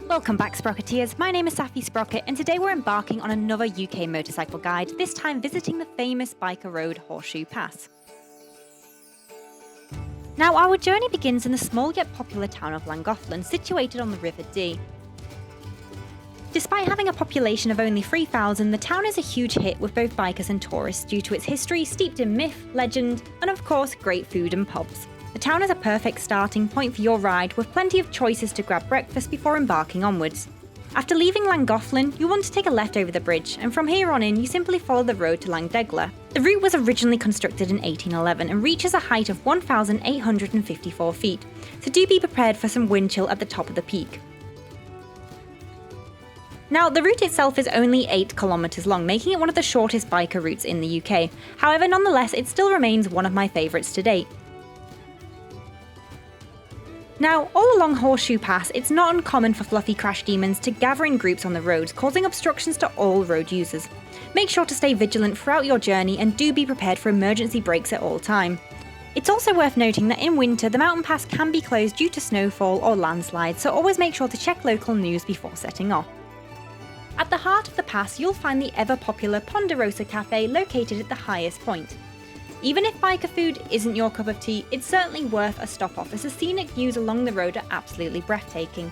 Welcome back, Sprocketeers. My name is Saffy Sprocket, and today we're embarking on another UK motorcycle guide, this time visiting the famous biker road Horseshoe Pass. Now, our journey begins in the small yet popular town of Llangollen, situated on the River Dee. Despite having a population of only 3,000, the town is a huge hit with both bikers and tourists due to its history steeped in myth, legend, and of course, great food and pubs. The town is a perfect starting point for your ride, with plenty of choices to grab breakfast before embarking onwards. After leaving Llangollen, you'll want to take a left over the bridge, and from here on in, you simply follow the road to Langdegla. The route was originally constructed in 1811 and reaches a height of 1,854 feet, so do be prepared for some wind chill at the top of the peak. Now, the route itself is only 8 kilometers long, making it one of the shortest biker routes in the UK. However, nonetheless, it still remains one of my favourites to date. Now, all along Horseshoe Pass, it's not uncommon for fluffy crash demons to gather in groups on the roads, causing obstructions to all road users. Make sure to stay vigilant throughout your journey and do be prepared for emergency brakes at all time. It's also worth noting that in winter, the mountain pass can be closed due to snowfall or landslides, so always make sure to check local news before setting off. At the heart of the pass, you'll find the ever-popular Ponderosa Cafe located at the highest point. Even if biker food isn't your cup of tea, it's certainly worth a stop off as the scenic views along the road are absolutely breathtaking.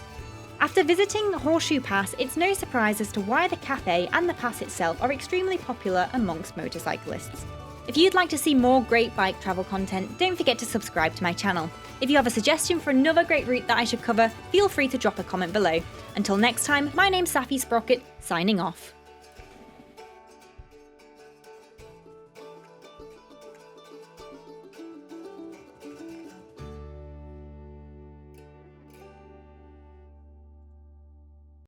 After visiting Horseshoe Pass, it's no surprise as to why the cafe and the pass itself are extremely popular amongst motorcyclists. If you'd like to see more great bike travel content, don't forget to subscribe to my channel. If you have a suggestion for another great route that I should cover, feel free to drop a comment below. Until next time, my name's Saffy Sprocket, signing off.